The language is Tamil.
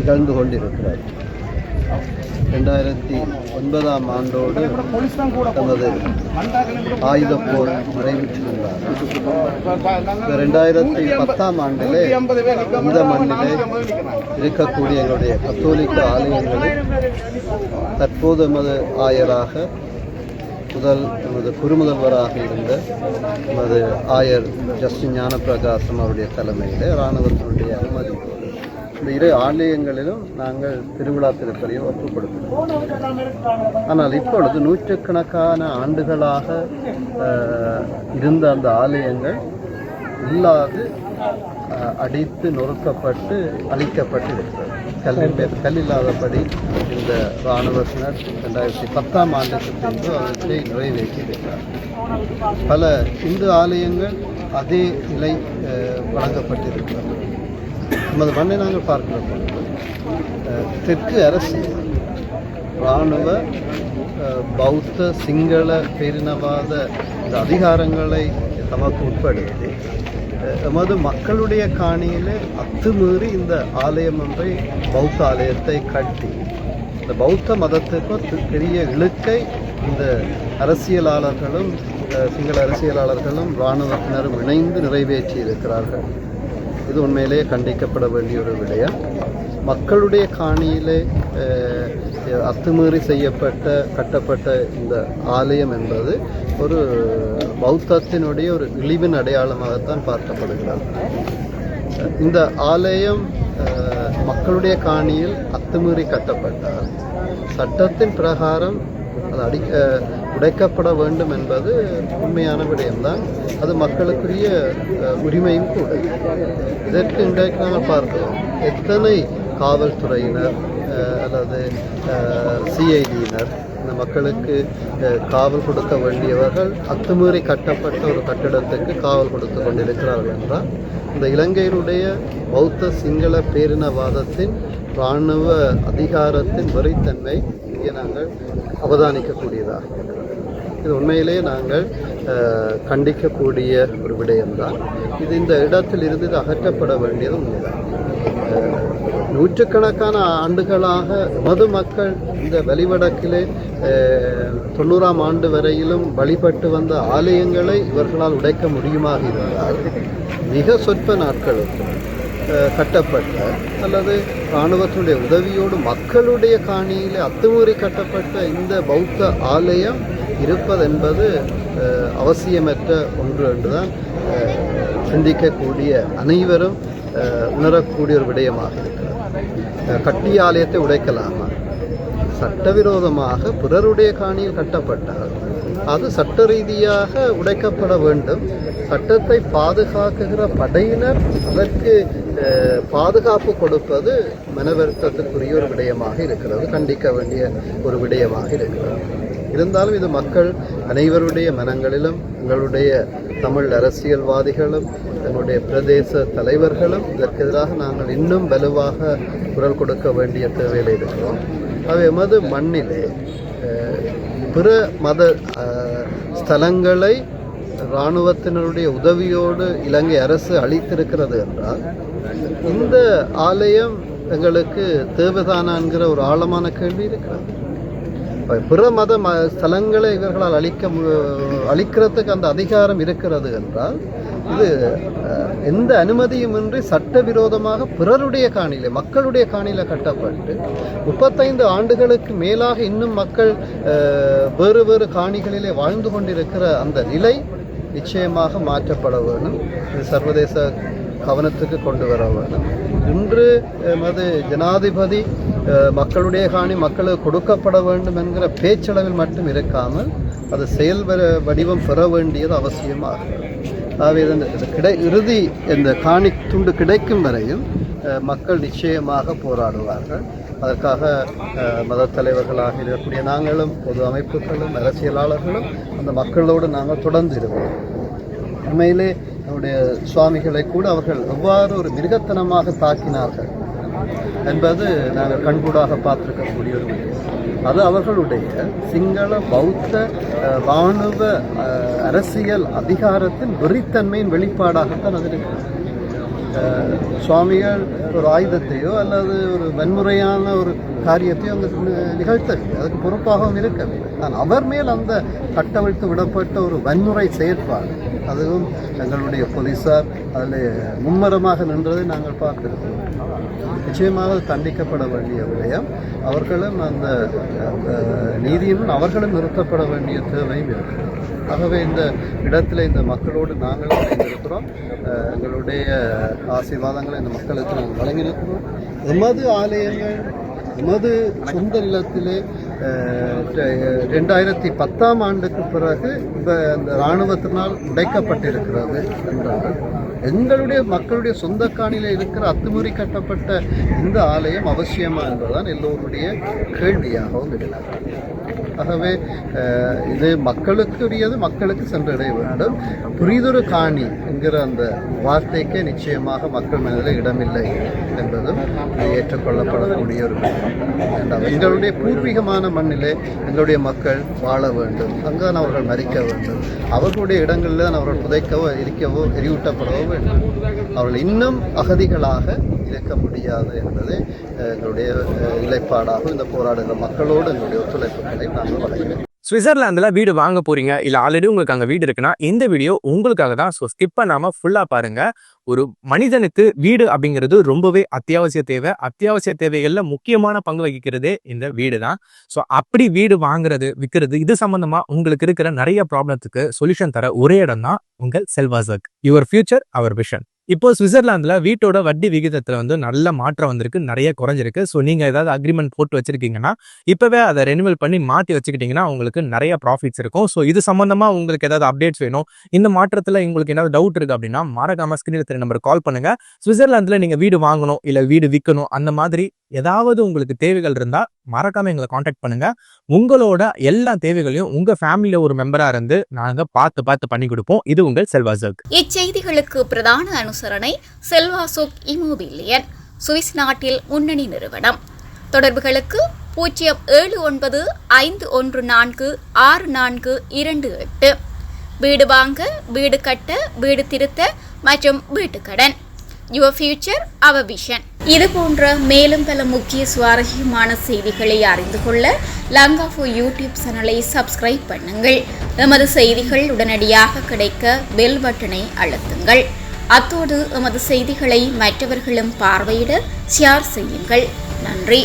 நிகழ்ந்து கொண்டிருக்கிறது. 2009ஆம் ஆண்டோடு தமது ஆயுதப்போர் நிறைவுற்றிருந்தார். 2010ஆம் ஆண்டிலே இந்த மண்ணிலே இருக்கக்கூடிய எங்களுடைய கத்தோலிக்க ஆலயங்களில் தற்போது எமது ஆயராக எமது குருமுதல்வராக இருந்த எமது ஆயர் ஜஸ்டின் ஞானப்பிரகாசம் அவருடைய தலைமையில் இராணுவத்தினுடைய அனுமதி இந்த இரு ஆலயங்களிலும் நாங்கள் திருவிழா திருப்பலியை ஒப்புக்கொடுக்கிறோம். ஆனால் இப்பொழுது நூற்றுக்கணக்கான ஆண்டுகளாக இருந்த அந்த ஆலயங்கள் இல்லாது அடித்து நொறுக்கப்பட்டு அழிக்கப்பட்டு இருக்கிறது. கல்லில்லாதபடி இந்த இராணுவத்தினர் 2010ஆம் ஆண்டுக்கு பின்பு அவற்றை நிறைவேற்றி இருக்கிறார். பல இந்து ஆலயங்கள் அதே நிலை வழங்கப்பட்டிருக்கிறது. நமது மண்ணை நாங்கள் பார்க்கிற பொழுது தெற்கு அரசியல் இராணுவ பௌத்த சிங்கள பேரினவாத இந்த அதிகாரங்களை தமக்கு உட்படுத்தி எமது மக்களுடைய காணியிலே அத்துமீறி இந்த ஆலயம் ஒன்றை பௌத்த ஆலயத்தை கட்டி இந்த பௌத்த மதத்துக்கு பெரிய இழுக்கை இந்த அரசியலாளர்களும் சிங்கள அரசியலாளர்களும் இராணுவத்தினரும் இணைந்து நிறைவேற்றி இருக்கிறார்கள். இது உண்மையிலேயே கண்டிக்கப்பட வேண்டிய ஒரு விடயம். மக்களுடைய காணியிலே அத்துமீறி கட்டப்பட்ட இந்த ஆலயம் என்பது ஒரு பௌத்தத்தினுடைய ஒரு இழிவின் அடையாளமாகத்தான் பார்க்கப்படுகிறது. இந்த ஆலயம் மக்களுடைய காணியில் அத்துமீறி கட்டப்பட்டால் சட்டத்தின் பிரகாரம் அது உடைக்கப்பட வேண்டும் என்பது உண்மையான விடயம்தான். அது மக்களுக்குரிய உரிமையும் கூட. இதற்கு இன்றைக்கு நாங்கள் பார்க்கிறோம் எத்தனை காவல்துறையினர் அல்லது சிஐடியினர் இந்த மக்களுக்கு காவல் கொடுக்க வேண்டியவர்கள் அத்துமீறி கட்டப்பட்ட ஒரு கட்டிடத்துக்கு காவல் கொடுத்து கொண்டிருக்கிறார்கள் என்றால் இந்த இலங்கையினுடைய பௌத்த சிங்கள பேரினவாதத்தின் இராணுவ அதிகாரத்தின் வெறித்தன்மை இங்கே நாங்கள் அவதானிக்கக்கூடியதாக இருக்கிறது. இது உண்மையிலேயே நாங்கள் கண்டிக்கக்கூடிய ஒரு விடயம்தான். இது இந்த இடத்தில் இருந்து இது அகற்றப்பட வேண்டியது உண்மைதான். நூற்றுக்கணக்கான ஆண்டுகளாக மது மக்கள் இந்த வழிவடக்கிலே 90ஆம் ஆண்டு வரையிலும் வழிபட்டு வந்த ஆலயங்களை இவர்களால் உடைக்க முடியுமாக இருந்தால் மிக சொற்ப நாட்களுக்கு கட்டப்பட்ட அல்லது இராணுவத்தினுடைய உதவியோடு மக்களுடைய காணியில் அத்துமீறி கட்டப்பட்ட இந்த பௌத்த ஆலயம் இருப்பதென்பது அவசியமற்ற ஒன்று என்றுதான் சிந்திக்கக்கூடிய அனைவரும் உணரக்கூடிய ஒரு விடயமாக இருக்கிறது. கட்டிய ஆலயத்தை உடைக்கலாமா? சட்டவிரோதமாக பிறருடைய காணியில் கட்டப்பட்டால் அது சட்ட ரீதியாக உடைக்கப்பட வேண்டும். சட்டத்தை பாதுகாக்குகிற படையினர் அதற்கு பாதுகாப்பு கொடுப்பது மனவருத்தத்திற்குரிய ஒரு விடயமாக இருக்கிறது, கண்டிக்க வேண்டிய ஒரு விடயமாக இருக்கிறது. இருந்தாலும் இது மக்கள் அனைவருடைய மனங்களிலும் எங்களுடைய தமிழ் அரசியல்வாதிகளும் எங்களுடைய பிரதேச தலைவர்களும் இதற்கு எதிராக நாங்கள் இன்னும் வலுவாக குரல் கொடுக்க வேண்டிய தேவையில் இருக்கிறோம். அவை எமது மண்ணிலே பிற மத ஸ்தலங்களை இராணுவத்தினருடைய உதவியோடு இலங்கை அரசு அளித்திருக்கிறது என்றால் இந்த ஆலயம் எங்களுக்கு தேவைதானா என்கிற ஒரு ஆழமான கேள்வி இருக்கிறது. பிற மத ஸ்தலங்களை இவர்களால் அளிக்கிறதுக்கு அந்த அதிகாரம் இருக்கிறது என்றால் இது எந்த அனுமதியுமின்றி சட்டவிரோதமாக பிறருடைய காணியில மக்களுடைய காணியில கட்டப்பட்டு 35 ஆண்டுகளுக்கு மேலாக இன்னும் மக்கள் வேறு வேறு காணிகளிலே வாழ்ந்து கொண்டிருக்கிற அந்த நிலை நிச்சயமாக மாற்றப்பட வேண்டும். இது சர்வதேச கவனத்துக்கு கொண்டு வர வேண்டும். இன்று எமது ஜனாதிபதி மக்களுடைய காணி மக்களுக்கு கொடுக்கப்பட வேண்டும் என்கிற பேச்சளவில் மட்டும் இருக்காமல் அது செயல் வடிவம் பெற வேண்டியது அவசியமாகும். ஆகவே இறுதி இந்த காணி துண்டு கிடைக்கும் வரையும் மக்கள் நிச்சயமாக போராடுவார்கள். அதற்காக மத தலைவர்களாக இருக்கக்கூடிய நாங்களும் பொது அமைப்புகளும் அரசியலாளர்களும் அந்த மக்களோடு நாங்கள் தொடர்ந்து இருப்போம். உண்மையிலே நம்முடைய சுவாமிகளை கூட அவர்கள் எவ்வாறு ஒரு மிருகத்தனமாக தாக்கினார்கள் என்பது நாங்கள் கண்கூடாக பார்த்திருக்கக்கூடிய ஒரு விஷயம். அது அவர்களுடைய சிங்கள பௌத்த இராணுவ அரசியல் அதிகாரத்தின் வெறித்தன்மையின் வெளிப்பாடாகத்தான் அது இருக்கிறது. சுவாமிகள் ஒரு ஆயுதத்தையோ அல்லது ஒரு வன்முறையான ஒரு காரியத்தையோ அங்கே நிகழ்த்தவில்லை, அதுக்கு பொறுப்பாகவும் இருக்கவில்லை. ஆனால் அவர் மேல் அந்த கட்டவிழ்த்து விடப்பட்ட ஒரு வன்முறை செயற்பாடு, அதுவும் எங்களுடைய போலீஸார் அதில் மும்மரமாக நின்றதை நாங்கள் பார்த்திருக்கிறோம். நிச்சயமாக கண்டிக்கப்பட வேண்டிய விடயம். அவர்களும் அந்த நீதியினும் அவர்களும் நிறுத்தப்பட வேண்டிய தேவையும் இருக்கிறது. ஆகவே இந்த இடத்துல இந்த மக்களோடு நாங்களும் இணைந்திருக்கிறோம். எங்களுடைய ஆசீர்வாதங்களை இந்த மக்களுக்கு நாங்கள் வழங்கியிருக்கிறோம். எமது ஆலயங்கள் எமது சொந்த நிலத்திலே 2010ஆம் ஆண்டுக்கு பிறகு இப்போ இந்த இராணுவத்தினால் உடைக்கப்பட்டிருக்கிறது என்றால் எங்களுடைய மக்களுடைய சொந்த காணியில் இருக்கிற அத்துமீறி கட்டப்பட்ட இந்த ஆலயம் அவசியமா என்பதுதான் எல்லோருடைய கேள்வியாகவும் இருக்கிறது. ஆகவே இது மக்களுக்குரியது, மக்களுக்கு சென்றடைய வேண்டும். புரிதொரு காணி என்கிற அந்த வார்த்தைக்கே நிச்சயமாக மக்கள் மனதில் இடமில்லை என்பதும் ஏற்றுக்கொள்ளப்படக்கூடிய ஒரு விஷயம். எங்களுடைய பூர்வீகமான மண்ணிலே எங்களுடைய மக்கள் வாழ வேண்டும், அங்குதான் அவர்கள் மறிக்க வேண்டும், அவர்களுடைய இடங்களில் தான் அவர்கள் புதைக்கவோ எரிக்கவோ எரியூட்டப்படவோ வேண்டும். அவர்கள் இன்னும் அகதிகளாக இருக்க முடியாது என்பது எங்களுடைய நிலைப்பாடாக இந்த போராடுகிற மக்களோடு எங்களுடைய ஒத்துழைப்புகளை நாங்கள் வழங்குகிறோம். சுவிட்சர்லாந்துல வீடு வாங்க போறீங்க, இல்ல ஆல்ரெடி உங்களுக்கு அங்க வீடு இருக்குன்னா இந்த வீடியோ உங்களுக்காக தான். ஸோ ஸ்கிப் பண்ணாம ஃபுல்லா பாருங்க. ஒரு மனிதனுக்கு வீடு அப்படிங்கிறது ரொம்பவே அத்தியாவசிய தேவை. அத்தியாவசிய தேவைகள்ல முக்கியமான பங்கு வகிக்கிறதே இந்த வீடு தான். ஸோ அப்படி வீடு வாங்குறது, விற்கிறது, இது சம்பந்தமா உங்களுக்கு இருக்கிற நிறைய ப்ராப்ளத்துக்கு சொல்யூஷன் தர ஒரே இடம் தான் உங்கள் செல்வாசக். Your future our vision. இப்போ சுவிட்சர்லாந்துல வீட்டோட வட்டி விகிதத்துல நல்ல மாற்றம் வந்திருக்கு, நிறைய குறைஞ்சிருக்கு. ஸோ நீங்க ஏதாவது அக்ரிமெண்ட் போட்டு வச்சிருக்கீங்கன்னா இப்பவே அதை ரெனிவல் பண்ணி மாற்றி வச்சுக்கிட்டீங்கன்னா உங்களுக்கு நிறைய ப்ராஃபிட்ஸ் இருக்கும். ஸோ இது சம்பந்தமா உங்களுக்கு ஏதாவது அப்டேட்ஸ் வேணும், இந்த மாற்றத்துல உங்களுக்கு ஏதாவது டவுட் இருக்கு அப்படின்னா மறக்காம ஸ்கிரீன்ல தெரிய நம்பர் கால் பண்ணுங்க. சுவிட்சர்லாந்துல நீங்க வீடு வாங்கணும் இல்ல வீடு விற்கணும், அந்த மாதிரி ஏதாவது உங்களுக்கு தேவைகள் இருந்தா மறக்காம எங்களை கான்டாக்ட் பண்ணுங்க. உங்களோட எல்லா தேவைகளையும் உங்க ஃபேமிலியில ஒரு மெம்பரா இருந்து நாங்க பார்த்து பண்ணி கொடுப்போம். இது உங்கள் செல்வாசக். இச்செய்திகளுக்கு பிரதான அனுசரணை செல்வாசோக் இமோபிலியன், சுவிஸ் நாட்டில் முன்னணி நிறுவனம். தொடர்புகளுக்கு 0795146428. வீடு வாங்க, வீடு கட்ட, வீடு திருத்த மற்றும் வீட்டு கடன். Your future our vision. இது போன்ற மேலும் பல முக்கிய சுவாரஸ்யமான செய்திகளை அறிந்து கொள்ள லங்காஃபோ யூடியூப் சேனலை சப்ஸ்கிரைப் பண்ணுங்கள். எமது செய்திகள் உடனடியாக கிடைக்க பெல் பட்டனை அழுத்துங்கள். அத்தோடு எமது செய்திகளை மற்றவர்களும் பார்வையிட ஷேர் செய்யுங்கள். நன்றி.